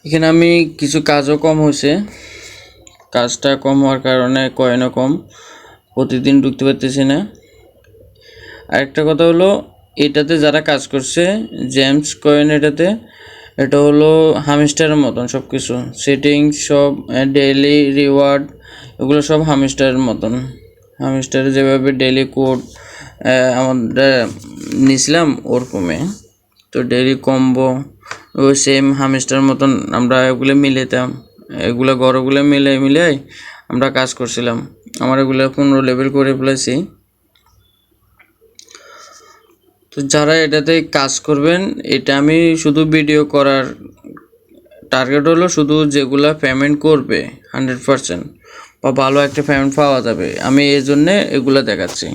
এখানে আমি কিছু কাজও কম হয়েছে, কাজটা কম হওয়ার কারণে কয়েনও কম, প্রতিদিন ঢুকতে পারতেছি না। আরেকটা কথা হলো, এটাতে যারা কাজ করছে জেমস কয়েন, এটা হলো হামস্টারের মতন সব কিছু সেটিংস, সব ডেইলি রিওয়ার্ড, এগুলো সব হামস্টারের মতন। হামস্টারে যেভাবে ডেইলি কোড আমরা নিছিলাম ওরকমে, তো ডেইলি কম্বো ওই সেম হামস্টার মতন আমরা এগুলো মিলাইতাম, এগুলো গড়গুলো মিলাই আমরা কাজ করছিলাম। আমার এগুলো 15 লেভেল করে ফেলেছি। তো যারা এটাতে কাজ করবেন, এটা আমি শুধু ভিডিও করার টার্গেট হলো শুধু যেগুলা পেমেন্ট করবে 100% বা ভালো একটা পেমেন্ট পাওয়া যাবে, আমি এই জন্যে এগুলো দেখাচ্ছি।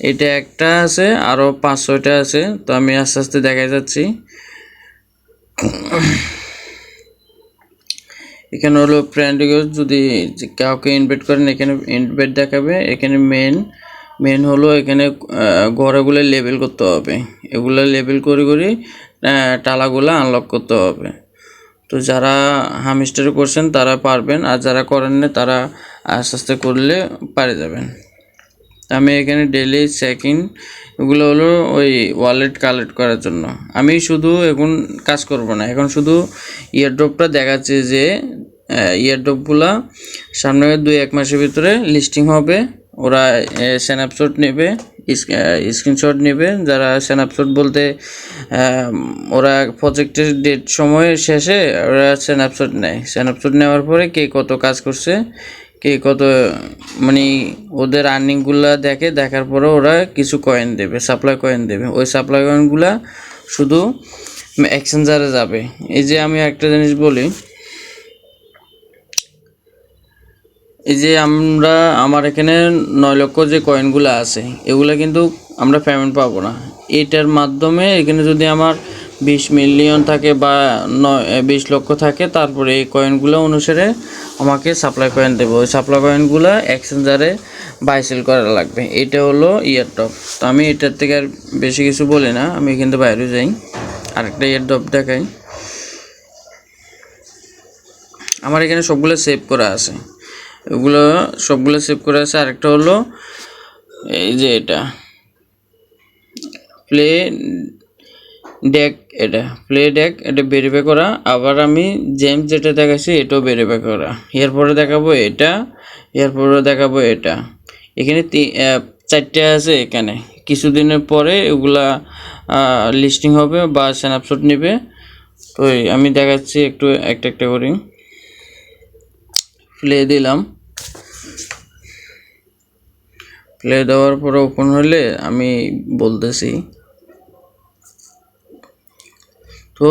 এটা একটা আছে, আরও 5-6টা আছে, তো আমি আস্তে আস্তে দেখাই যাচ্ছি। এখানে হলো ফ্রেন্ড যদি কাউকে ইনভাইট করেন এখানে ইনভাইট দেখাবে। এখানে মেন হলো এখানে ঘরগুলো লেবেল করতে হবে, এগুলো লেবেল করে টালাগুলো আনলক করতে হবে। তো যারা হামস্টার করছেন তারা পারবেন, আর যারা করেন না তারা আস্তে আস্তে করলে পারে যাবেন। আমি এখানে ডেইলি চেকিং, এগুলো হলো ওই ওয়ালেট কালেক্ট করার জন্য। আমি শুধু এখন কাজ করব না, এখন শুধু ইয়ারড্রপটা দেখাচ্ছি যে ইয়ারড্রপগুলা সামনে 2-1 মাসের ভিতরে লিস্টিং হবে। ওরা স্ন্যাপশট নেবে, স্ক্রিনশট নেবে। যারা স্ন্যাপশট বলতে ওরা প্রজেক্টের ডেট সময় শেষে ওরা স্ন্যাপশট নেয়, স্ন্যাপশট নেওয়ার পরে কে কত কাজ করছে, কে কত মানে ওদের আর্নিংগুলো দেখার পরে ওরা কিছু কয়েন দেবে, সাপ্লাই কয়েন দেবে। ওই সাপ্লাই কয়েনগুলা শুধু এক্সচেঞ্জারে যাবে। এই যে আমি একটা জিনিস বলি, এই যে আমার এখানে 9 লক্ষ যে কয়েনগুলো আছে, এগুলো কিন্তু আমরা পেমেন্ট পাবো না। এটার মাধ্যমে এখানে যদি আমার 20 মিলিয়ন থাকে বা 20 লক্ষ থাকে, তারপরে এই কয়েনগুলো অনুসারে আমাকে সাপ্লাই কয়েন দেবো। ওই সাপ্লাই কয়েনগুলো এক্সচেঞ্জারে বাই সেল করা লাগবে। এটা হলো ইয়ারড্রপ। তো আমি এটার থেকে আর বেশি কিছু বলি না, আমি কিন্তু বাইরে যাই, আরেকটা ইয়ারড্রপ দেখাই। আমার এখানে সবগুলো সেভ করা আছে, এগুলো সবগুলো সেভ করা আছে। আরেকটা হলো এই যে এটা প্লে ডেক, এটা ভেরিফাই করা। আবার আমি জেমস যেটা দেখাচ্ছি এটাও ভেরিফাই করা। এরপরে দেখাবো এটা, এরপরে দেখাবো এটা। এখানে 4টে আছে। এখানে কিছুদিনের পরে এগুলা লিস্টিং হবে বা স্ন্যাপশট নেবে। তো আমি দেখাচ্ছি একটু একটা করি। প্লে দিলাম, প্লে দেওয়ার পরে ওপেন হলে আমি বলতেছি। তো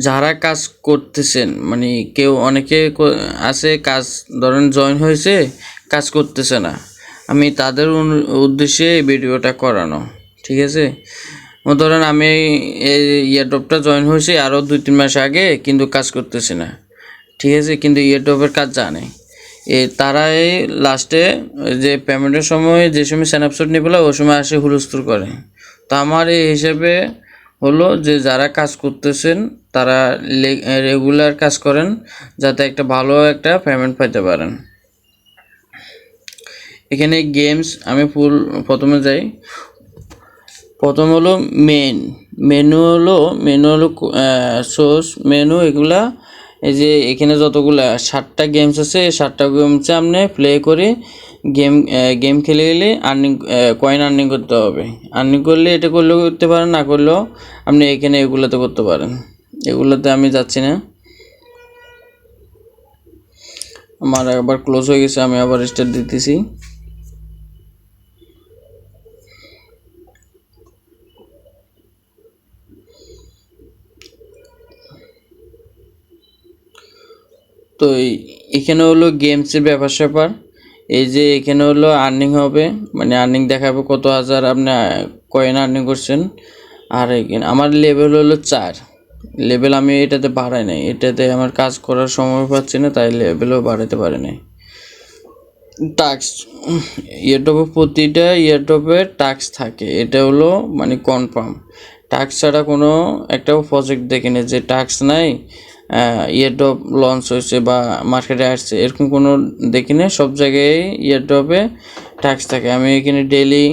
যারা কাজ করতেছেন, মানে অনেকে আছে কাজ ধরেন জয়েন হয়েছে, কাজ করতেছে না, আমি তাদের উদ্দেশ্যে এই ভিডিওটা করানো, ঠিক আছে? ধরেন আমি এই ইয়ারড্রপটা জয়েন হয়েছি আরও 2-3 মাস আগে, কিন্তু কাজ করতেছি না, ঠিক আছে? কিন্তু ইয়ারড্রপের কাজ জানে। তারা এই লাস্টে যে পেমেন্টের সময় যে সময় স্ন্যাপশট নিয়ে পেলে ওই সময় আসে হুলস্থুল করে। তো আমার এই হিসেবে হলো যে যারা কাজ করতেছেন তারা রেগুলার কাজ করেন, যাতে একটা ভালো একটা পেমেন্ট পাইতে পারেন। এখানে গেমস আমি প্রথমে যাই। প্রথম হলো মেনু হলো সোর্স মেনু। এগুলা এই যে এখানে যতগুলা 7টা গেমস আছে, এই 7টা গেমসে আপনি প্লে করে গেম খেলে গেলে কয়েন আর্নিং করতে হবে। আর্নিং করলে এটা করলেও করতে পারেন, না করলেও আপনি এখানে এগুলোতে করতে পারেন। এগুলোতে আমি যাচ্ছি না, আমার আবার ক্লোজ হয়ে গেছে, আমি আবার স্টার্ট দিতেছি। তো এখানে হলো গেমসের ব্যাপার। এই যে এখানে হলো আর্নিং হবে, মানে আর্নিং দেখাবে কত হাজার আপনি কয়েন আর্নিং করছেন। আর এখানে আমার লেভেল হলো 4 লেভেল। আমি এটাতে বাড়াই নাই, এটাতে আমার কাজ করার সময় পাচ্ছি না, তাই লেভেলও বাড়াতে পারি নাই। টাস্ক প্রতিটা ইয়ারড্রপের টাস্ক থাকে, এটা হলো মানে কনফার্ম। টাস্ক ছাড়া কোনো একটা প্রজেক্ট দেখিনি যে টাস্ক নাই, ইয়ারড্রপ লঞ্চ হয়েছে বা মার্কেটে আসছে, এরকম কোনো দেখি না। সব জায়গায় ইয়ারড্রপে টাস্ক থাকে। আমি এখানে ডেইলি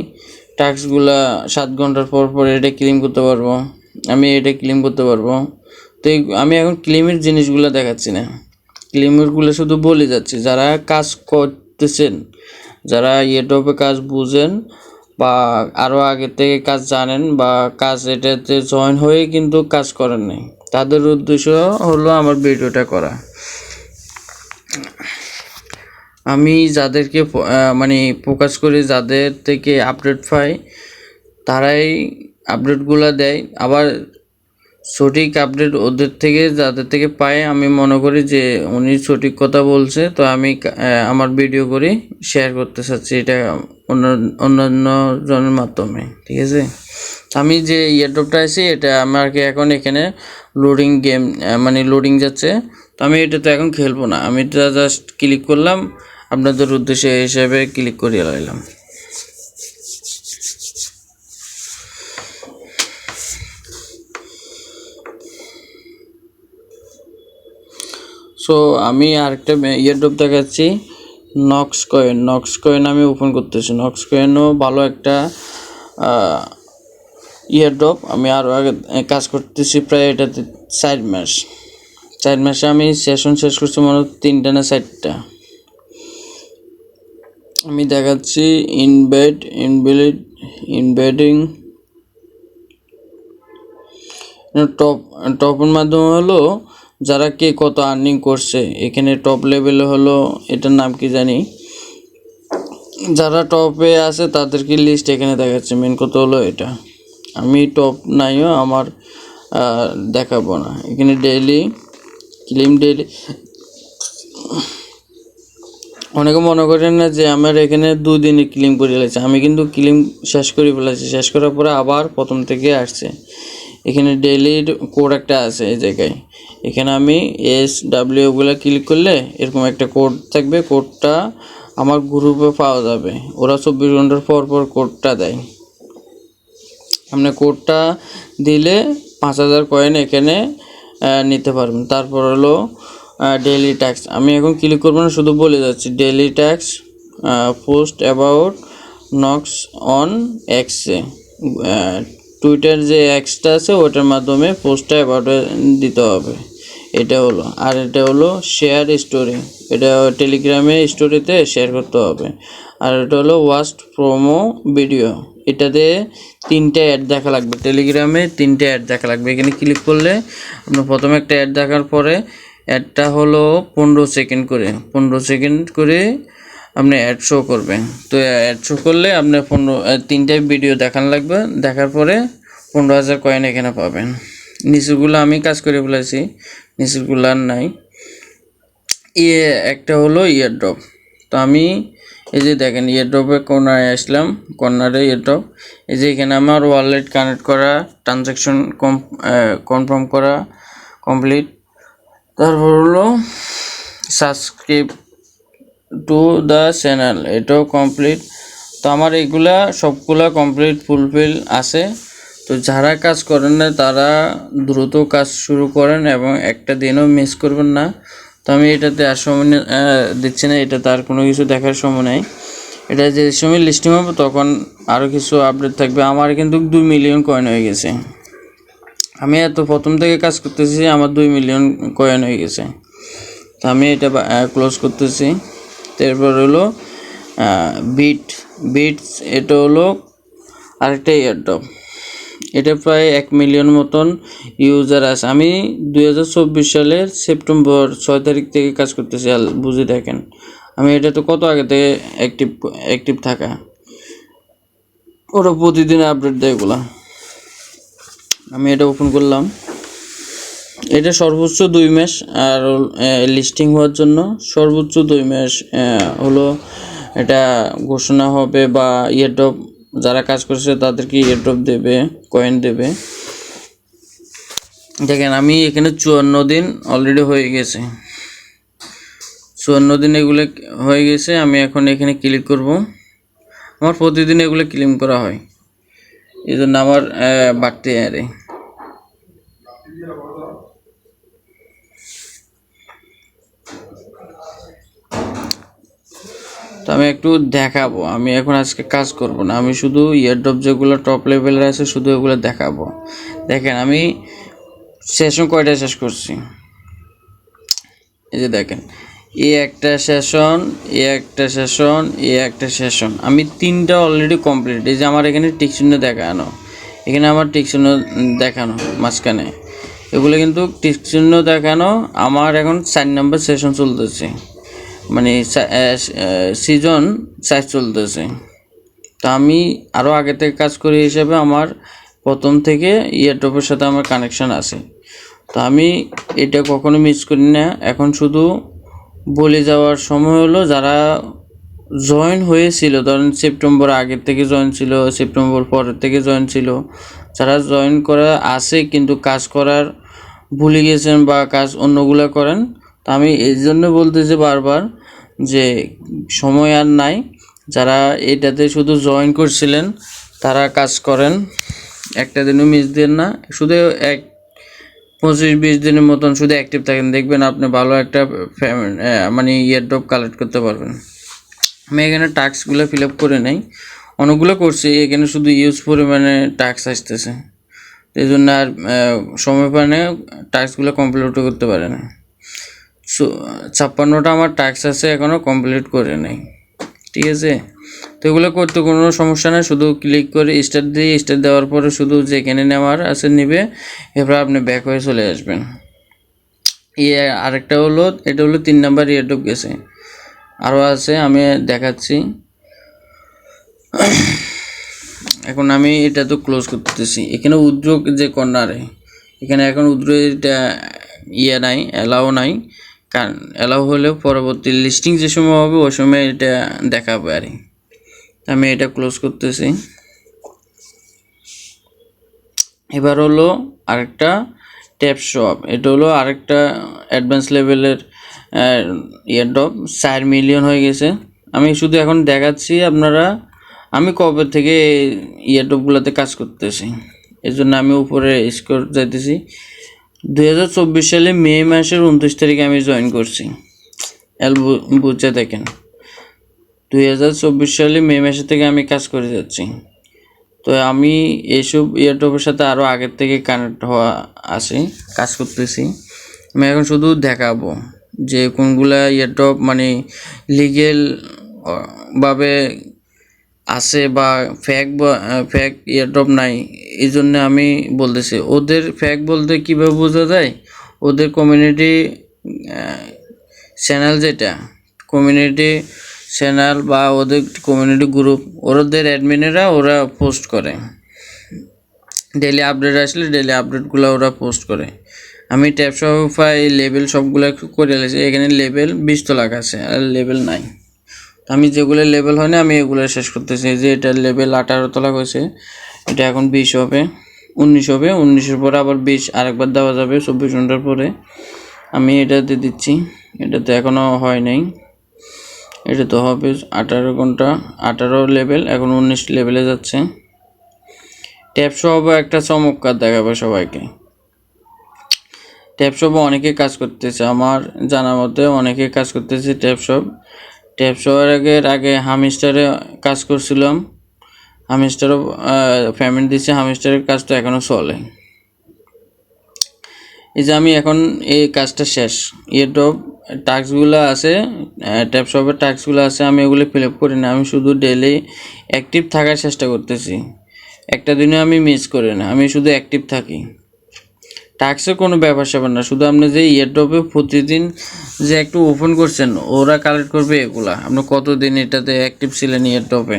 টাস্কগুলা 7 ঘন্টার পর পর এটা ক্লেম করতে পারবো, আমি এটা ক্লেম করতে পারবো। তো আমি এখন ক্লেমের জিনিসগুলো দেখাচ্ছি না, ক্লেমেরগুলো শুধু বলে যাচ্ছি। যারা কাজ করতেছেন, যারা ইয়ারড্রপে কাজ বুঝেন বা আরও আগের থেকে কাজ জানেন বা কাজ এটাতে জয়েন হয়ে কিন্তু কাজ করেন নাই, তাদের উদ্দেশ্য হলো আমার ভিডিওটা করা। আমি যাদেরকে মানে ফোকাস করি, যাদের থেকে আপডেট পাই, তারাই আপডেটগুলো দেয়। আবার সঠিক আপডেট ওদের থেকে, যাদের থেকে পাই, আমি মনে করি যে উনি সঠিক কথা বলছে, তো আমি আমার ভিডিও করে শেয়ার করতে চাচ্ছি এটা অন্যান্য জনের মাধ্যমে, ঠিক আছে। আমি যে ইয়ারড্রপটা আছে এটা আমাকে এখন এখানে লোডিং গেম মানে লোডিং যাচ্ছে, তো আমি এটা তো এখন খেলবো না, আমি এটা জাস্ট ক্লিক করলাম, আপনাদের উদ্দেশ্যে হিসেবে ক্লিক করিয়ে লাইলাম। সো আমি আরেকটা ইয়ারড্রপ দেখাচ্ছি, নক্স কয়েন আমি ওপেন করতেছি। নক্স কয়েনও ভালো একটা ইয়ারড্রপ। আমি আরও আগে কাজ করতেছি প্রায় এটাতে 4 মাস। 4 মাসে আমি সেশন শেষ করছি মনে হয় 3টা না 4টা। আমি দেখাচ্ছি ইনবেডিং টপের মাধ্যমে হলো যারা কে কত আর্নিং করছে। এখানে টপ লেভেলে হলো, এটার নাম কি জানি, যারা টপে আছে তাদেরকে লিস্ট এখানে দেখাচ্ছে। মেন কথা হলো এটা, আমি টপ নাইও, আমার দেখাবো না। এখানে ডেইলি ক্লেম, ডেইলি অনেকে মনে করেন না যে আমার এখানে 2 দিনে ক্লেম করে ফেলেছে, আমি কিন্তু ক্লেম শেষ করে ফেলেছি। শেষ করার পরে আবার প্রথম থেকে আসছে। এখানে ডেইলির কোড একটা আছে এই জায়গায়, এখানে আমি SW ক্লিক করলে এরকম একটা কোড থাকবে। কোডটা আমার গ্রুপে পাওয়া যাবে, ওরা 24 ঘন্টার পর পর কোডটা দেয়। আপনি কোডটা দিলে 5000 কয়েন এখানে নিতে পারবেন। তারপর হলো ডেইলি ট্যাক্স, আমি এখন ক্লিক করবো না, শুধু বলে যাচ্ছি ডেইলি ট্যাক্স পোস্ট অ্যাবাউট নক্স অন এক্সে। টুইটার যে এক্সটা আছে ওটার মাধ্যমে পোস্টটা অ্যাবাউটে দিতে হবে, এটা হলো। আর এটা হলো শেয়ার স্টোরি, এটা টেলিগ্রামে স্টোরিতে শেয়ার করতে হবে। আর এটা হলো ওয়াস্ট প্রোমো ভিডিও, এটাতে 3টে অ্যাড দেখা লাগবে। টেলিগ্রামে 3টে অ্যাড দেখা লাগবে। এখানে ক্লিক করলে আপনার প্রথমে একটা অ্যাড দেখার পরে অ্যাডটা হলো 15 সেকেন্ড করে, 15 সেকেন্ড করে আপনি অ্যাড শো করবে। তো অ্যাড শো করলে আপনার 3টে ভিডিও দেখান লাগবে। দেখার পরে 15,000 কয়েন এখানে পাবেন। নিচেরগুলো আমি কাজ করে ফেলেছি, নিচেরগুলো আর নাই। একটা হলো ইয়ারড্রপ। তো আমি এই যে দেখেন ইয়ারড্রপে কর্নারে আসলাম, কর্নারে ইয়ারড্রপ। এই যে এখানে আমার ওয়ালেট কানেক্ট করা, ট্রানজ্যাকশন কনফার্ম করা কমপ্লিট। তারপর হলো সাবস্ক্রাইব টু দ্য চ্যানেল, এটাও কমপ্লিট। তো আমার এইগুলা সবগুলা কমপ্লিট ফুলফিল আছে। তো যারা কাজ করেন না তারা দ্রুত কাজ শুরু করেন এবং একটা দিনও মিস করবেন না। তো আমি এটাতে আর সময় দিচ্ছি না, এটাতে আর কোনো কিছু দেখার সময় নেই। এটা যে সময় লিস্টিং হবে তখন আরও কিছু আপডেট থাকবে। আমার কিন্তু 2 মিলিয়ন কয়েন হয়ে গেছে। আমি এত প্রথম থেকে কাজ করতেছি, আমার 2 মিলিয়ন কয়েন হয়ে গেছে। তো আমি এটা ক্লোজ করতেছি। তারপর হলো বিটস, এটা হলো আরেকটা ইয়ারড্রপ। এটা প্রায় 1 মিলিয়ন মতন ইউজার আছে। আমি 2024 সালের সেপ্টেম্বর 6 তারিখ থেকে কাজ করতেছি। বুঝে দেখেন আমি এটা তো কত আগে থেকে অ্যাক্টিভ থাকা, ওরা প্রতিদিন আপডেট দেয় এগুলা। আমি এটা ওপেন করলাম, এটা সর্বোচ্চ 2 মাস। আর লিস্টিং হওয়ার জন্য সর্বোচ্চ 2 মাস হলো এটা ঘোষণা হবে, বা ইয়ারড্রপ যারা কাজ করছে তাদেরকে ইয়ারড্রপ দেবে, কয়েন দেবে। দেখেন আমি এখানে 54 দিন অলরেডি হয়ে গেছে, 54 দিন এগুলো হয়ে গেছে। আমি এখন এখানে ক্লিক করব, আমার প্রতিদিন এগুলো ক্লেম করা হয়। এই জন্য আমার বাড়তে আরে। তো আমি একটু দেখাবো, আমি এখন আজকে কাজ করব না, আমি শুধু ইয়ারড্রপ যেগুলো টপ লেভেলের আছে শুধু ওগুলো দেখাবো। দেখেন আমি সেশন কয়টা শেষ করছি, এই যে দেখেন এ একটা সেশন, এ একটা সেশন, এ একটা সেশন, আমি 3টা অলরেডি কমপ্লিট। এই যে আমার এখানে টিক চিহ্ন দেখানো, এখানে আমার টিক চিহ্ন দেখানো মাঝখানে, এগুলো কিন্তু টিক চিহ্ন দেখানো। আমার এখন 4 নম্বর সেশন চলতেছে, মানে সিজন 4 চলতেছে। তো আমি আরও আগে থেকে কাজ করি হিসেবে আমার প্রথম থেকে ইয়ারড্রপের সাথে আমার কানেকশান আছে। তো আমি এটা কখনো মিস করি না। এখন শুধু বলে যাওয়ার সময় হলো, যারা জয়েন হয়েছিল, ধরেন সেপ্টেম্বর আগের থেকে জয়েন ছিল, সেপ্টেম্বর পরের থেকে জয়েন ছিল, যারা জয়েন করা আছে কিন্তু কাজ করার ভুলে গেছেন বা কাজ অন্যগুলো করেন, তো আমি এই জন্য বলতেছি বারবার যে সময় আর নাই। যারা এটাতে শুধু জয়েন করছিলেন তারা কাজ করেন, একটা দিনও মিস দেন না। শুধু 25-20 দিনের মতন শুধু অ্যাক্টিভ থাকেন, দেখবেন আপনি ভালো একটা মানে ইয়ারড্রপ কালেক্ট করতে পারবেন। আমি এখানে টাস্কগুলো ফিল আপ করে নেই, অনেকগুলো করছি, এখানে শুধু ইউজ পরিমাণে টাস্ক আসতেছে, এই জন্য আর সময় পায় না, টাস্কগুলো কমপ্লিট করতে পারে না। 56টা আমার টাস্ক আছে এখনও কমপ্লিট করে নেই, ঠিক আছে। তো এগুলো করতে কোনো সমস্যা নেই, শুধু ক্লিক করে স্টার্ট দিয়ে স্টার্ট দেওয়ার পরে শুধু যেখানে নেওয়ার আছে নেবে, এরপর আপনি ব্যাক হয়ে চলে আসবেন। আরেকটা হলো, এটা হলো 3 নাম্বার ইয়ারড্রপ গেছে, আরও আছে আমি দেখাচ্ছি। এখন আমি এটা তো ক্লোজ করতেছি, এখানে উদ্যোগ যে কর্নারে, এখানে এখন উদ্যোগ এটা নাই, অ্যালাও নাই, কারণ অ্যালাও হলেও পরবর্তী লিস্টিং যে সময় হবে ওই সময় এটা দেখাবে আর। আমি এটা ক্লোজ করতেছি। এবার হলো আরেকটা ট্যাপ শপ, এটা হলো আরেকটা অ্যাডভান্স লেভেলের ইয়ারড্রপ, 4 মিলিয়ন হয়ে গেছে। আমি শুধু এখন দেখাচ্ছি আপনারা আমি কবে থেকে ইয়ারড্রপগুলোতে কাজ করতেছি, এই জন্য আমি উপরে স্কোর যাইতেছি। 2024 সালে মে মাসের 29 তারিখে আমি জয়েন করছি, বুঝে দেখেন 2024 সালে মে মাসের থেকে আমি কাজ করে যাচ্ছি। তো আমি এইসব ইয়ারড্রপের সাথে আরও আগের থেকে কানেক্ট হওয়া আছে, কাজ করতেছি। আমি এখন শুধু দেখাবো যে কোনগুলা ইয়ারড্রপ মানে লিগেল ভাবে আছে বা ফ্যাক ইয়ারড্রপ নাই, এই জন্য আমি বলতেছি। ওদের ফ্যাক বলতে কীভাবে বোঝা যায়, ওদের কমিউনিটি চ্যানেল, যেটা কমিউনিটি চ্যানেল বা ওদের কমিউনিটি গ্রুপ, ওদের অ্যাডমিনেরা ওরা পোস্ট করে, ডেইলি আপডেট আসলে ডেইলি আপডেটগুলো ওরা পোস্ট করে। আমি ট্যাপ শপিফাই লেভেল সবগুলো করে এলেছি, এখানে লেভেল 20 তো লাখ আছে আর লেভেল নাই। আমি যেগুলো লেভেল হয় না আমি এগুলো শেষ করতেছি, যে এটা লেভেল 18 তলা হয়েছে, এটা এখন 20 হবে, 19 হবে, 19-এর পরে আবার 20 আরেকবার দেওয়া যাবে 24 ঘন্টার পরে। আমি এটাতে দিচ্ছি, এটাতে এখনও হয় নাই, এটা তো হবে 18 ঘন্টা, 18 লেভেল, এখন 19 লেভেলে যাচ্ছে। ট্যাপ শপ একটা চমৎকার দেখাবে সবাইকে, ট্যাপ শপে অনেকে কাজ করতেছে, আমার জানা মতে অনেকে কাজ করতেছে ট্যাপ শপের আগে হামিস্টারে কাজ করছিলাম, হামিস্টারও পেমেন্ট দিচ্ছে, হামিস্টারের কাজ তো এখনও চলে। এই যে আমি এখন এই কাজটা শেষ, ইয়ারড্রপ টাস্কগুলো আছে, ট্যাপ শপের টাস্কগুলো আছে, আমি এগুলো ফিল আপ করি না, আমি শুধু ডেইলি অ্যাক্টিভ থাকার চেষ্টা করতেছি, একটা দিনে আমি মিস করি না, আমি শুধু অ্যাক্টিভ থাকি। টাস্কের কোনো ব্যাপার স্যাপার না, শুধু আপনি যে ইয়ারড্রপে প্রতিদিন যে একটু ওপেন করছেন ওরা কালেক্ট করবে এগুলা, আপনি কতদিন এটাতে অ্যাক্টিভ ছিলেন ইয়ারড্রপে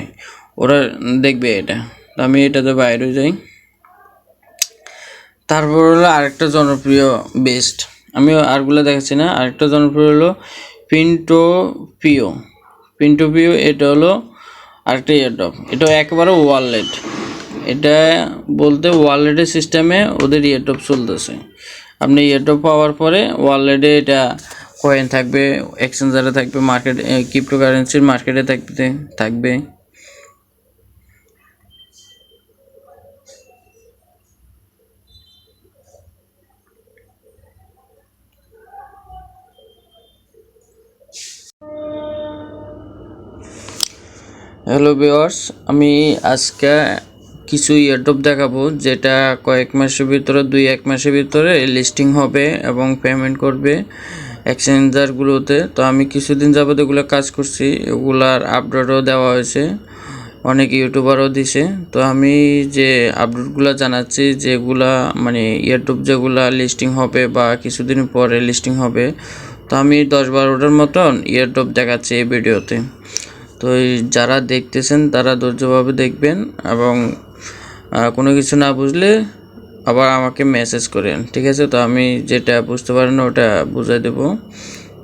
ওরা দেখবে এটা। তো আমি এটাতে বাইরে যাই। তারপর হলো আরেকটা জনপ্রিয় বেস্ট, আমি আরগুলো দেখাচ্ছি না, আরেকটা জনপ্রিয় হলো পিন্টো পিও, এটা হলো আরেকটা ইয়ারড্রপ, এটা একেবারে ওয়ালেট, এটা বলতে ওয়ালেটের সিস্টেমে ওদের ইয়ারড্রপ চলতেছে। আপনি ইয়ারড্রপ পাওয়ার পরে ওয়ালেটে এটা কয়েন থাকবে, এক্সচেঞ্জারে থাকবে, মার্কেট ক্রিপ্টোকারেন্সির মার্কেটে থাকবে। হ্যালো ভিউয়ার্স, আমি আজকে কিছু ইয়ারড্রপ দেখাবো যেটা কয়েক মাসের ভিতরে 2-1 মাসের ভিতরে লিস্টিং হবে এবং পেমেন্ট করবে এক্সচেঞ্জারগুলোতে। তো আমি কিছুদিন যাবত এগুলো কাজ করছি, এগুলার আপডেটও দেওয়া হয়েছে, অনেক ইউটিউবারও দিছে। তো আমি যে আপডেটগুলো জানাচ্ছি, যেগুলা মানে ইয়ারড্রপ যেগুলা লিস্টিং হবে বা কিছুদিন পরে লিস্টিং হবে, তো আমি 10-12টার মতন ইয়ারড্রপ দেখাচ্ছি এই ভিডিওতে। তো যারা দেখতেছেন তারা ধৈর্যভাবে দেখবেন এবং কোনো কিছু না বুঝলে আবার আমাকে মেসেজ করেন, ঠিক আছে? তো আমি যেটা বুঝতে পারি না ওটা বুঝাই দেবো।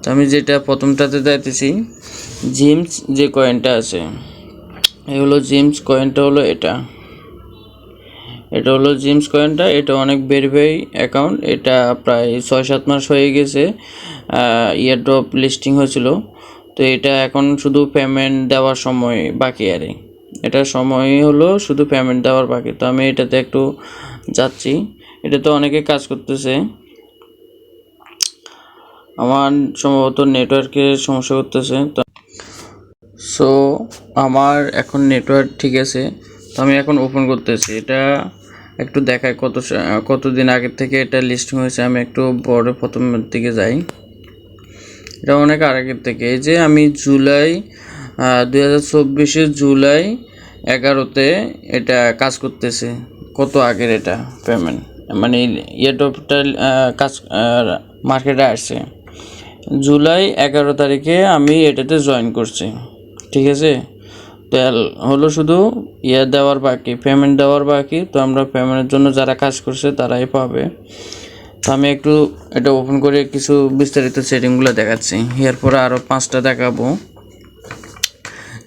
তো আমি যেটা প্রথমটাতে যাইতেছি, জিমস যে কয়েনটা আছে, এই হলো জিমস কয়েনটা, হলো এটা হলো জিমস কয়েনটা। এটা অনেক ভেরিফাই অ্যাকাউন্ট, এটা প্রায় 6-7 মাস হয়ে গেছে ইয়ারড্রপ লিস্টিং হয়েছিল। তো এটা এখন শুধু পেমেন্ট দেওয়ার সময় বাকি, আর এটা সময় হলো শুধু পেমেন্ট দেওয়ার বাকি। তো আমি এটাতে একটু যাচ্ছি, এটাতে অনেকে কাজ করতেছে। আমার সম্ভবত নেটওয়ার্কের সমস্যা করতেছে, তো সো আমার এখন নেটওয়ার্ক ঠিক আছে। তো আমি এখন ওপেন করতেছি, এটা একটু দেখায় কতদিন আগের থেকে এটা লিস্টিং হয়েছে। আমি একটু বড় প্রথমের দিকে যাই, এটা অনেক আগের থেকে। এই যে আমি জুলাই 2024 জুলাই 11তে এটা কাজ করতেছে। কত আগের এটা পেমেন্ট, মানে ইয়ারড্রপটা কাজ মার্কেটে আসছে জুলাই 11 তারিখে আমি এটাতে জয়েন করছি, ঠিক আছে? তো হলো শুধু দেওয়ার বাকি, পেমেন্ট দেওয়ার বাকি। তো আমরা পেমেন্টের জন্য যারা কাজ করছে তারাই পাবে। তো আমি একটু এটা ওপেন করে কিছু বিস্তারিত সেটিংগুলো দেখাচ্ছি, এরপরে আরও 5টা দেখাবো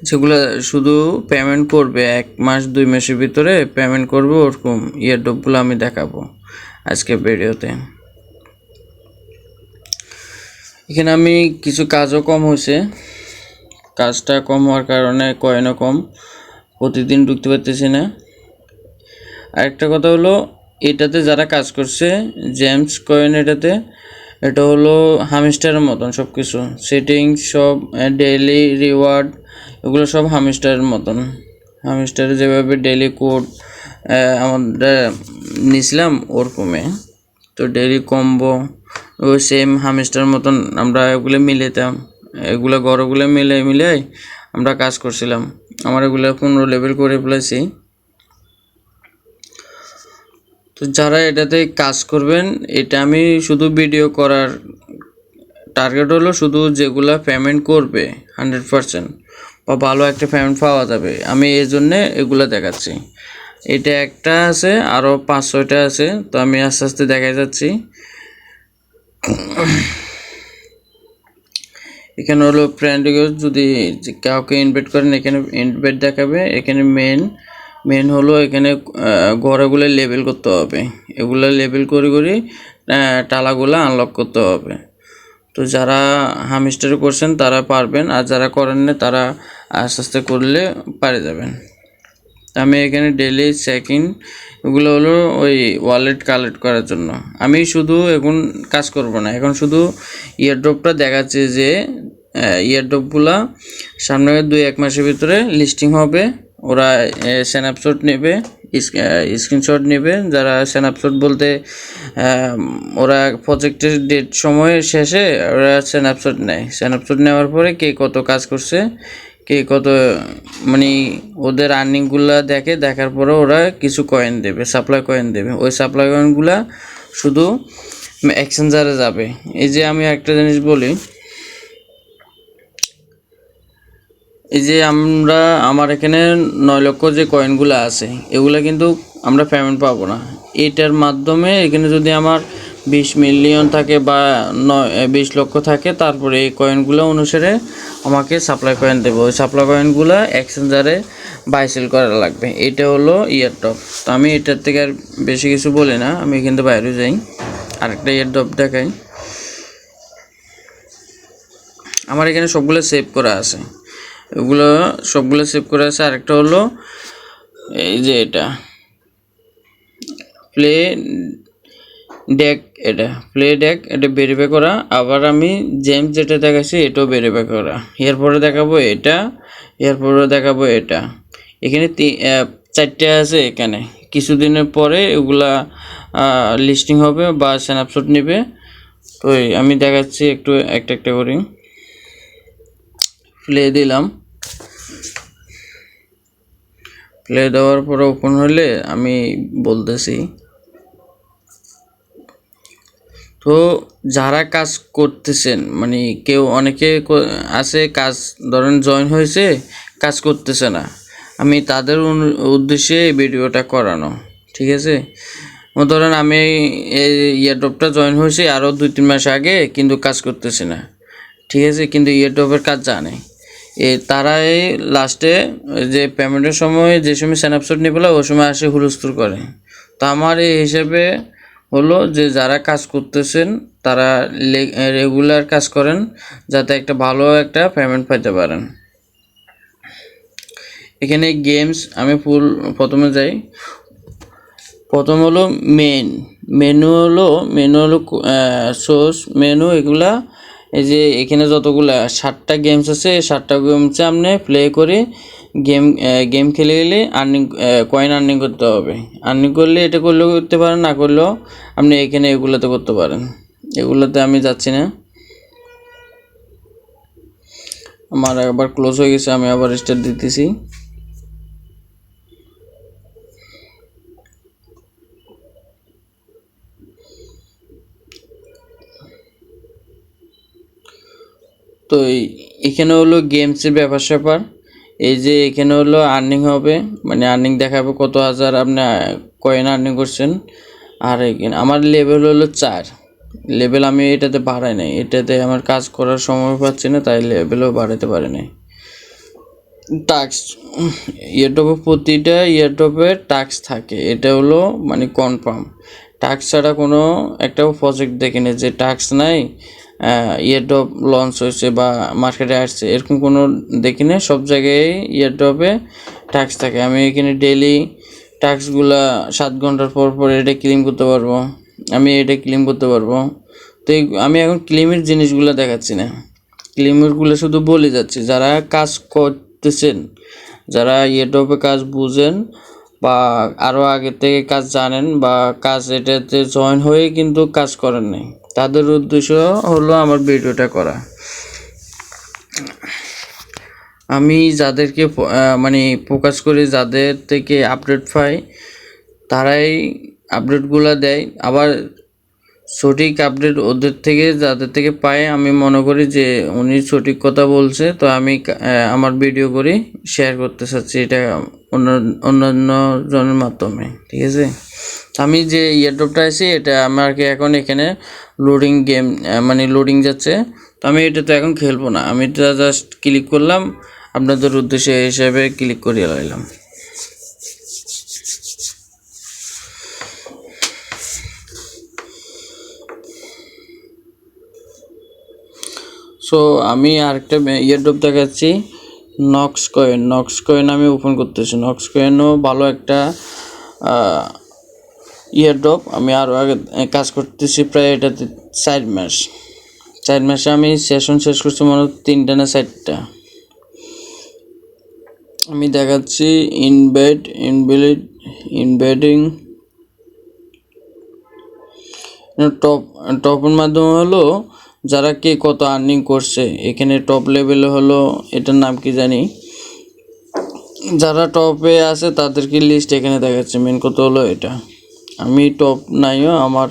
যেগুলো শুধু পেমেন্ট করবে 1 মাস 2 মাসের ভিতরে পেমেন্ট করবে, ওরকম ইয়ারড্রপগুলো আমি দেখাবো আজকে ভিডিওতে। এখানে আমি কিছু কাজও কম হয়েছে, কাজটা কম হওয়ার কারণে কয়েনও কম, প্রতিদিন ঢুকতে পারতেছি না। আরেকটা কথা হলো, এটাতে যারা কাজ করছে জেমস কয়েন, এটা হলো হামস্টারের মতন সব কিছু সেটিংস, সব ডেইলি রিওয়ার্ড, এগুলো সব হামস্টারের মতন। হামস্টারে যেভাবে ডেইলি কোড আমরা নিছিলাম ওরকমে, তো ডেইলি কম্বো ওই সেম হামস্টার মতন আমরা এগুলো মিলাতাম, এগুলো গড়গুলো মিলে আমরা কাজ করছিলাম। আমার এগুলো 15 লেভেল করে ফেলেছি। তো যারা এটাতে কাজ করবেন, এটা আমি শুধু ভিডিও করার টার্গেট হলো শুধু যেগুলা পেমেন্ট করবে 100% বা ভালো একটা পেমেন্ট পাওয়া যাবে, আমি এই জন্যে এগুলো দেখাচ্ছি। এটা একটা আছে, আরও 5-6টা আছে, তো আমি আস্তে আস্তে দেখাই যাচ্ছি। এখানে হলো ফ্রেন্ড রিকোয়েস্ট, যদি কাউকে ইনভাইট করেন এখানে ইনভাইট দেখাবে। এখানে মেন হলো এখানে ঘরগুলো লেবেল করতে হবে, এগুলো লেবেল করে টালাগুলো আনলক করতে হবে। তো যারা হামস্টার করছেন তারা পারবেন, আর যারা করেন না তারা আস্তে আস্তে করলে পারে যাবেন। আমি এখানে ডেইলি চেকিং, এগুলো হলো ওই ওয়ালেট কালেক্ট করার জন্য। আমি শুধু এখন কাজ করব না, এখন শুধু ইয়ারড্রপটা দেখাচ্ছে যে ইয়ারড্রপগুলা সামনে 2-1 মাসের ভিতরে লিস্টিং হবে। ওরা স্ন্যাপশট নেবে, স্ক্রিনশট নেবে। যারা স্ন্যাপশট বলতে ওরা প্রজেক্টের ডেট সময় শেষে ওরা স্ন্যাপশট নেয়, স্ন্যাপশট নেওয়ার পরে কে কত কাজ করছে, কে কত, মানে ওদের আর্নিংগুলো দেখার পরে ওরা কিছু কয়েন দেবে, সাপ্লাই কয়েন দেবে। ওই সাপ্লাই কয়েনগুলা শুধু এক্সচেঞ্জারে যাবে। এই যে আমি একটা জিনিস বলি, এই যে আমার এখানে 9 লক্ষ যে কয়েনগুলো আছে, এগুলো কিন্তু আমরা পেমেন্ট পাবো না। এটার মাধ্যমে এখানে যদি আমার 20 মিলিয়ন থাকে বা 20 লক্ষ থাকে, তারপরে এই কয়েনগুলো অনুসারে আমাকে সাপ্লাই কয়েন দেবো। ওই সাপ্লাই কয়েনগুলো এক্সচেঞ্জারে বাই সেল করা লাগবে। এটা হলো ইয়ারড্রপ। তো আমি এটার থেকে আর বেশি কিছু বলি না, আমি কিন্তু বাইরে যাই, আরেকটা ইয়ারড্রপ দেখাই। আমার এখানে সবগুলো সেভ করা আছে, এগুলো সবগুলো সেভ করা আছে। আরেকটা হলো এই যে এটা প্লে ডেক, এটা ভেরিফাই করা। আবার আমি জেমস যেটা দেখাচ্ছি এটাও ভেরিফাই করা। এরপরে দেখাবো এটা এরপরে দেখাবো এটা। এখানে 4টে আছে। এখানে কিছুদিনের পরে এগুলা লিস্টিং হবে বা স্ন্যাপশট নেবে। তো আমি দেখাচ্ছি একটু একটা একটা করে। প্লে দিলাম, প্লে দেওয়ার পরে ওপেন হলে আমি বলতেছি। তো যারা কাজ করতেছেন, মানে কেউ অনেকে আছে কাজ ধরেন জয়েন হয়েছে, কাজ করতেছে না, আমি তাদের উদ্দেশ্যে এই ভিডিওটা করানো, ঠিক আছে? ধরেন আমি এই ইয়ারড্রপটা জয়েন হয়েছি আরও 2-3 মাস আগে, কিন্তু কাজ করতেছি না, ঠিক আছে? কিন্তু ইয়ারড্রপের কাজ জানে তারাই লাস্টে যে পেমেন্টের সময় যে সময় স্ন্যাপশট নিয়ে পেলে ওই সময় আসে হুলস্থুল করে। তো আমার এই হিসেবে হলো যে যারা কাজ করতেছেন তারা রেগুলার কাজ করেন, যাতে একটা ভালো একটা পেমেন্ট পাইতে পারেন। এখানে গেমস আমি প্রথমে যাই। প্রথম হলো মেনু হলো সোর্স মেনু। এগুলা এই যে এখানে যতগুলা 7টা গেমস আছে, 7টা গেমসে আপনি প্লে করে গেম খেলে গেলে কয়েন আর্নিং করতে হবে। আর্নিং করলে এটা করলেও করতে পারেন, না করলেও আপনি এখানে এগুলোতে করতে পারেন। এগুলোতে আমি যাচ্ছি না, আমার আবার ক্লোজ হয়ে গেছে, আমি আবার স্টার্ট দিতেছি। তো এখানে হলো গেমসের ব্যাপার স্যাপার। এই যে এখানে হলো আর্নিং হবে, মানে আর্নিং দেখাবে কত হাজার আপনি কয়েন আর্নিং করছেন। আর এখানে আমার লেভেল হলো 4 লেভেল। আমি এটাতে বাড়াই নাই, এটাতে আমার কাজ করার সময় পাচ্ছি না, তাই লেভেলও বাড়াতে পারি নাই। টাস্ক ইয়ারড্রপে প্রতিটা ইয়ারড্রপে টাস্ক থাকে, এটা হলো মানে কনফার্ম। টাস্ক ছাড়া কোনো একটা প্রজেক্ট দেখিনি যে টাস্ক নাই, ইয়ারড্রপ লঞ্চ হয়েছে বা মার্কেটে আসছে, এরকম কোনো দেখি না। সব জায়গায় ইয়ারড্রপে টাস্ক থাকে। আমি এখানে ডেইলি টাস্কগুলা 7 ঘন্টার পর পর এটা ক্লেম করতে পারবো, আমি এটা ক্লেম করতে পারবো। তো আমি এখন ক্লেমের জিনিসগুলো দেখাচ্ছি না, ক্লেমেরগুলো শুধু বলে যাচ্ছি। যারা কাজ করতেছেন, যারা ইয়ারড্রপে কাজ বুঝেন বা আরও আগে থেকে কাজ জানেন বা কাজ এটাতে জয়েন হয়ে কিন্তু কাজ করেন নাই, তাদের উদ্দেশ্য হলো আমার ভিডিওটা করা। আমি যাদেরকে মানে ফোকাস করি, যাদের থেকে আপডেট পাই, তারাই আপডেটগুলো দেয়। আবার সঠিক আপডেট ওদের থেকে, যাদের থেকে পাই, আমি মনে করি যে উনি সঠিক কথা বলছে, তো আমি আমার ভিডিও করে শেয়ার করতে চাচ্ছি এটা অন্যান্য জনের মাধ্যমে, ঠিক আছে? আমি যে ইয়ারড্রপটা আছে এটা আমাকে এখন এখানে লোডিং গেম মানে লোডিং যাচ্ছে, তো আমি এটা তো এখন খেলবো না, আমি এটা জাস্ট ক্লিক করলাম, আপনাদের উদ্দেশ্যে হিসেবে ক্লিক করিয়ে লাইলাম। সো আমি আরেকটা ইয়ারড্রপ দেখাচ্ছি, নক্স কয়েন আমি ওপেন করতেছি। নক্স কয়েনও ভালো একটা ইয়ারড্রপ। আমি আরও আগে কাজ করতেছি প্রায় এটাতে 4 মাস। 4 মাসে আমি সেশন শেষ করছি মনে হয় 3টা না 4টা। আমি দেখাচ্ছি ইনভেডিং টপের মাধ্যমে হলো যারা কে কত আর্নিং করছে। এখানে টপ লেভেলে হলো, এটার নাম কি জানি, যারা টপে আছে তাদেরকে লিস্ট এখানে দেখাচ্ছে। মেন কথা হলো এটা, আমি টপ নাইও, আমার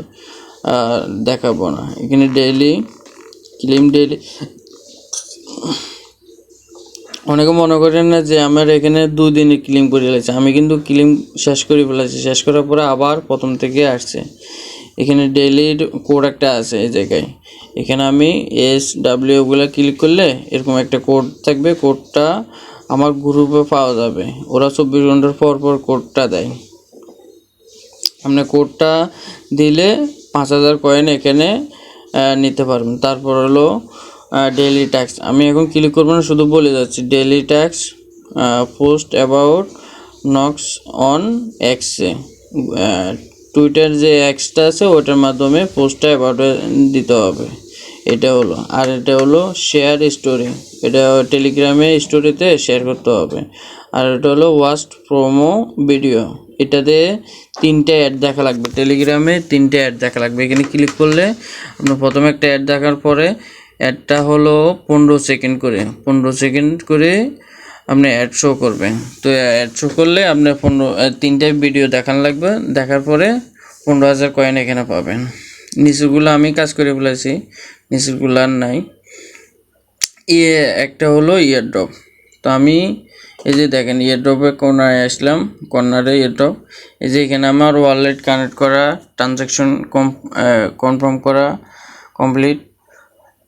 দেখাবো না। এখানে ডেইলি ক্লেম, ডেইলি অনেকে মনে করেন না যে আমার এখানে 2 দিনে ক্লেম করে ফেলেছে, আমি কিন্তু ক্লেম শেষ করে ফেলেছি। শেষ করার পরে আবার প্রথম থেকে আসছে। এখানে ডেইলির কোড একটা আছে এই জায়গায়, এখানে আমি SW ওগুলো ক্লিক করলে এরকম একটা কোড থাকবে, কোডটা আমার গ্রুপে পাওয়া যাবে। ওরা 24 ঘন্টার পর পর কোডটা দেয়। আপনি কোডটা দিলে 5000 কয়েন এখানে নিতে পারবেন। তারপর হলো ডেইলি ট্যাক্স, আমি এখন ক্লিক করবো না, শুধু বলে যাচ্ছি ডেইলি ট্যাক্স পোস্ট অ্যাবাউট নক্স অন এক্সে। টুইটার যে এক্সটা আছে ওটার মাধ্যমে পোস্টটা অ্যাবাউটে দিতে হবে। এটা হলো, আর এটা হলো শেয়ার স্টোরি, এটা টেলিগ্রামে স্টোরিতে শেয়ার করতে হবে। আর এটা হলো ওয়াস্ট প্রোমো ভিডিও, এটাতে 3টে অ্যাড দেখা লাগবে, টেলিগ্রামে 3টে অ্যাড দেখা লাগবে। এখানে ক্লিক করলে আপনার প্রথমে একটা অ্যাড দেখার পরে অ্যাডটা হলো 15 সেকেন্ড করে, 15 সেকেন্ড করে আপনি অ্যাড শো করবেন। তো অ্যাড শো করলে আপনার 3টে ভিডিও দেখানো লাগবে, দেখার পরে 15,000 কয়েন এখানে পাবেন। নিচেরগুলো আমি কাজ করে ফেলেছি, নিচেরগুলো আর নাই। একটা হলো ইয়ারড্রপ, তো আমি এই যে দেখেন ইয়ারড্রপে কর্নারে আসলাম, কর্নারে ইয়ারড্রপ, এই যে এখানে আমার ওয়ালেট কানেক্ট করা, ট্রানজ্যাকশন কনফার্ম করা কমপ্লিট।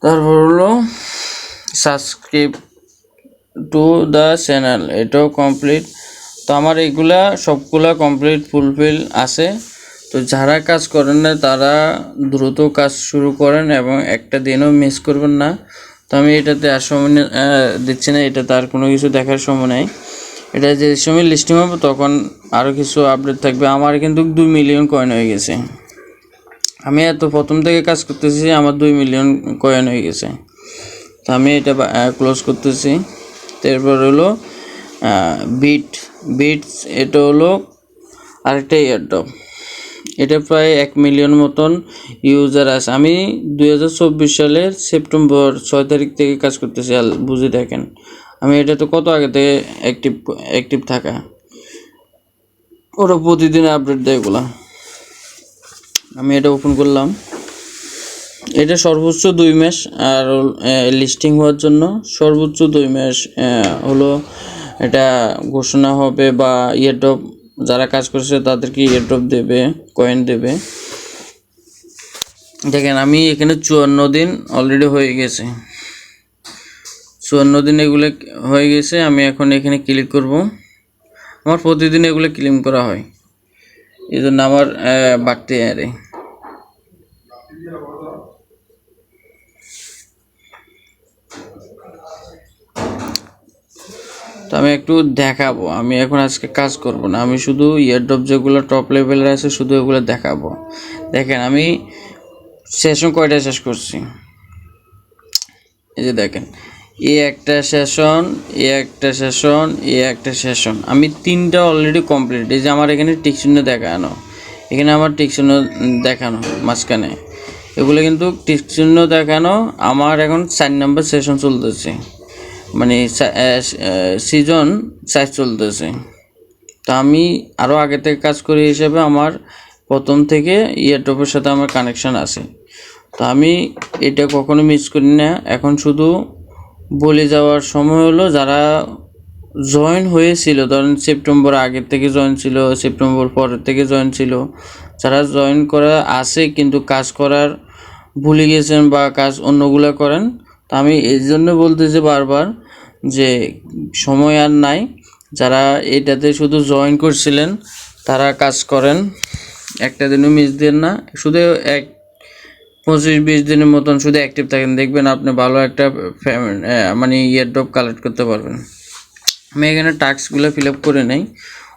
তারপর হলো সাবস্ক্রাইব টু দ্য চ্যানেল, এটাও কমপ্লিট। তো আমার এইগুলা সবগুলা কমপ্লিট ফুলফিল আছে। তো যারা কাজ করেন না তারা দ্রুত কাজ শুরু করেন এবং একটা দিনও মিস করবেন না। তো আমি এটাতে আর সময় দিচ্ছি না, এটাতে আর কোনো কিছু দেখার সময় নেই। এটা যে সময় লিস্টিং হবে তখন আরও কিছু আপডেট থাকবে। আমার কিন্তু 2 মিলিয়ন কয়েন হয়ে গেছে, আমি এত প্রথম থেকে কাজ করতেছি, আমার 2 মিলিয়ন কয়েন হয়ে গেছে। তো আমি এটা ক্লোজ করতেছি। তারপর হলো বিটস, এটা হলো আরেকটা ইয়ারড্রপ, এটা প্রায় 1 মিলিয়ন মতন ইউজার আছে। আমি 2024 সালের সেপ্টেম্বর 6 তারিখ থেকে কাজ করতেছি, বুঝে দেখেন আমি এটা তো কত আগে থেকে অ্যাক্টিভ থাকা, ওরা প্রতিদিন আপডেট দেয় এগুলা। আমি এটা ওপেন করলাম, এটা সর্বোচ্চ 2 মাস, আর লিস্টিং হওয়ার জন্য সর্বোচ্চ 2 মাস হলো এটা ঘোষণা হবে, বা ইয়ারড্রপ যারা কাজ করছে তাদেরকে ইয়ারড্রপ দেবে, কয়েন দেবে। দেখেন আমি এখানে 54 দিন অলরেডি হয়ে গেছে, 54 দিন এগুলো হয়ে গেছে। আমি এখন এখানে ক্লিক করব, আমার প্রতিদিন এগুলো ক্লেম করা হয়, এই জন্য আমার বাড়তে আরে। তো আমি একটু দেখাবো, আমি এখন আজকে কাজ করব না, আমি শুধু ইয়ারড্রপ যেগুলো টপ লেভেলের আছে শুধু এগুলো দেখাবো। দেখেন আমি সেশন কয়টা শেষ করছি, এই যে দেখেন একটা সেশন, একটা সেশন, একটা সেশন, আমি 3টা অলরেডি কমপ্লিট। এই যে আমার এখানে টিক চিহ্ন দেখানো, এখানে আমার টিক চিহ্ন দেখানো মাঝখানে, এগুলো কিন্তু টিক চিহ্ন দেখানো। আমার এখন 4 নম্বর সেশন চলতেছে, মানে সিজন 4 চলতেছে। তো আমি আরও আগে থেকে কাজ করি হিসেবে আমার প্রথম থেকে ইয়ারড্রপের সাথে আমার কানেকশান আছে। তো আমি এটা কখনো মিস করি না। এখন শুধু বলে যাওয়ার সময় হলো, যারা জয়েন হয়েছিল, ধরেন সেপ্টেম্বর আগের থেকে জয়েন ছিল, সেপ্টেম্বর পরের থেকে জয়েন ছিল, যারা জয়েন করা আছে কিন্তু কাজ করার ভুলে গেছেন বা কাজ অন্যগুলো করেন, তো আমি এই জন্য বলতেছি বারবার যে সময় আর নাই। যারা এটাতে শুধু জয়েন করছিলেন তারা কাজ করেন, একটা দিনও মিস দেন না, শুধু 25-20 দিনের মতন শুধু অ্যাক্টিভ থাকেন, দেখবেন আপনি ভালো একটা মানে ইয়ারড্রপ কালেক্ট করতে পারবেন। আমি এখানে টাস্কগুলো ফিল আপ করে নেই,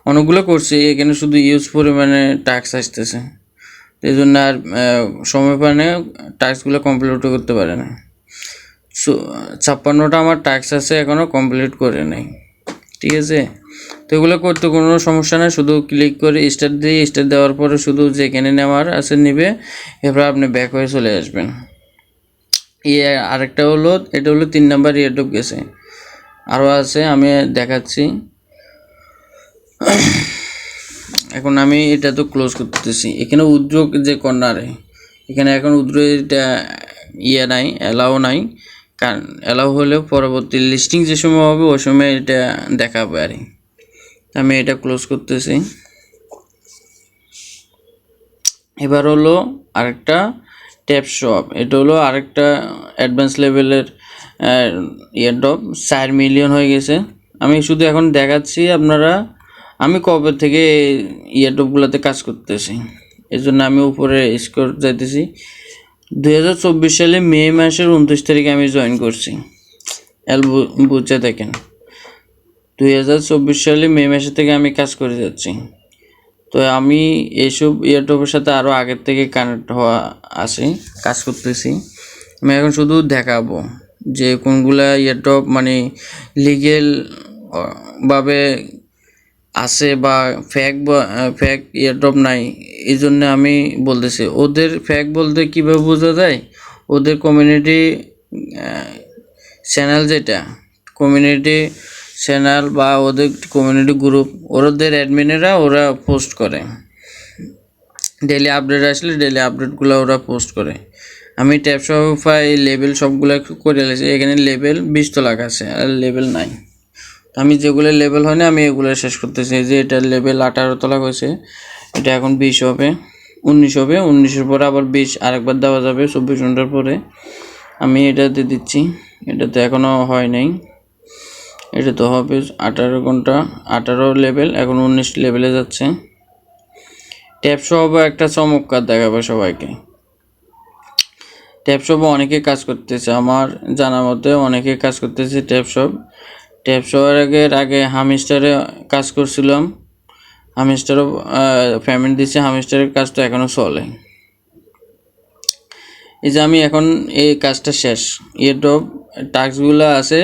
অনেকগুলো করছি, এখানে শুধু ইউজ পরিমাণে টাস্ক আসতেছে, এই জন্য আর সময় পানে টাস্কগুলো কমপ্লিট করতে পারে না। 56টা আমার টাস্ক আছে এখনও কমপ্লিট করে নেই, ঠিক আছে। তো এগুলো করতে কোনো সমস্যা নেই, শুধু ক্লিক করে স্টার্ট দিয়ে, স্টার্ট দেওয়ার পরে শুধু যেখানে নেওয়ার আছে নেবে, এরপর আপনি ব্যাক হয়ে চলে আসবেন। আরেকটা হলো, এটা হলো 3 নাম্বার ইয়ারড্রপ গেছে, আরও আছে আমি দেখাচ্ছি। এখন আমি এটা তো ক্লোজ করতেছি। এখানে উদ্যোগ যে কর্নারে, এখানে এখন উদ্যোগ এটা নাই, অ্যালাও নাই, কারণ অ্যালাও হলে পরবর্তী লিস্টিং যে সময় হবে ওই সময় এটা দেখাবে। আর আমি এটা ক্লোজ করতেছি। এবার হলো আরেকটা ট্যাপ শপ, এটা হলো আরেকটা অ্যাডভান্স লেভেলের ইয়ারড্রপ, 4 মিলিয়ন হয়ে গেছে। আমি শুধু এখন দেখাচ্ছি আপনারা আমি কবে থেকে ইয়ারড্রপগুলোতে কাজ করতেছি, এই জন্য আমি উপরে স্কোর যাইতেছি। 2024 সালে মে মাসের 29 তারিখে আমি জয়েন করছি, বুঝে দেখেন 2024 সালে মে মাসের থেকে আমি কাজ করে যাচ্ছি। তো আমি এইসব ইয়ারড্রপের সাথে আরও আগের থেকে কানেক্ট হওয়া আছে, কাজ করতেছি। আমি এখন শুধু দেখাবো যে কোনগুলা এয়ারড্রপ মানে লিগেল ভাবে আছে বা ফেক এয়ারড্রপ নাই। এই জন্য আমি বলতেছি ওদের ফেক বলতে কীভাবে বোঝা যায়, ওদের কমিউনিটি চ্যানেল যেটা কমিউনিটি চ্যানেল বা ওদের কমিউনিটি গ্রুপ ওদের অ্যাডমিনেরা ওরা পোস্ট করে, ডেইলি আপডেট আসলে ডেইলি আপডেটগুলো ওরা পোস্ট করে। আমি ট্যাপ শপিফাই লেভেল সবগুলো করে রেখেছি, এখানে লেভেল 20 তো লাখ আছে আর লেভেল নাই। আমি যেগুলো লেভেল হয় না আমি এগুলো শেষ করতেছি। যে এটা লেভেল 18 তলা হয়েছে, এটা এখন 20 হবে, 19 হবে, 19-এর পরে আবার 20 আরেকবার দেওয়া যাবে 24 ঘন্টার পরে। আমি এটাতে দিচ্ছি, এটাতে এখনও হয় নাই, এটা তো হবে 18 ঘন্টা, 18 লেভেল, এখন 19 লেভেলে যাচ্ছে। ট্যাপ শপ একটা চমৎকার দেখাবে সবাইকে। ট্যাপ শপে অনেকে কাজ করতেছে, আমার জানা মতে অনেকে কাজ করতেছে ট্যাপ শপের আগে হামিস্টারে কাজ করছিলাম, হামিস্টারও পেমেন্ট দিচ্ছে, হামিস্টারের কাজ তো এখনও চলে। এই যে আমি এখন এই কাজটা শেষ, এয়ারড্রপ টাস্কগুলো আছে,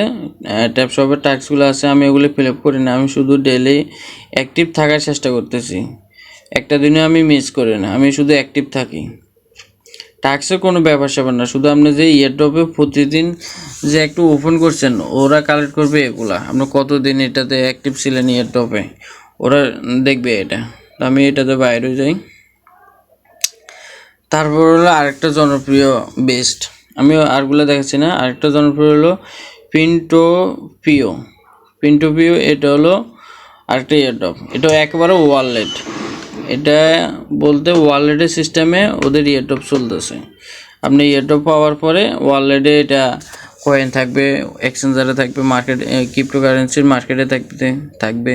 ট্যাপ শপের টাস্কগুলো আছে, আমি ওগুলো ফিল আপ করি না, আমি শুধু ডেইলি অ্যাক্টিভ থাকার চেষ্টা করতেছি। একটা দিনে আমি মিস করি না, আমি শুধু অ্যাক্টিভ থাকি। টাস্কের কোনো ব্যাপার স্যাপার না, শুধু আপনি যে এয়ারড্রপে প্রতিদিন যে একটু ওপেন করছেন ওরা কালেক্ট করবে এগুলা, আপনি কতদিন এটাতে অ্যাক্টিভ ছিলেন এয়ারড্রপে ওরা দেখবে এটা। তো আমি এটাতে বাইরে যাই। তারপর হলো আরেকটা জনপ্রিয় বেস্ট, আমি আরগুলো দেখাচ্ছি না, আরেকটা জনপ্রিয় হলো পিন্টোপিও। এটা হলো আরেকটা এয়ারড্রপ, এটা একেবারে ওয়ালেট, এটা বলতে ওয়ালেটের সিস্টেমে ওদের এয়ারড্রপ চলতেছে। আপনি এয়ারড্রপ পাওয়ার পরে ওয়ালেটে এটা কয়েন থাকবে, এক্সচেঞ্জারে থাকবে, মার্কেট ক্রিপ্টোকারেন্সির মার্কেটে থাকবে।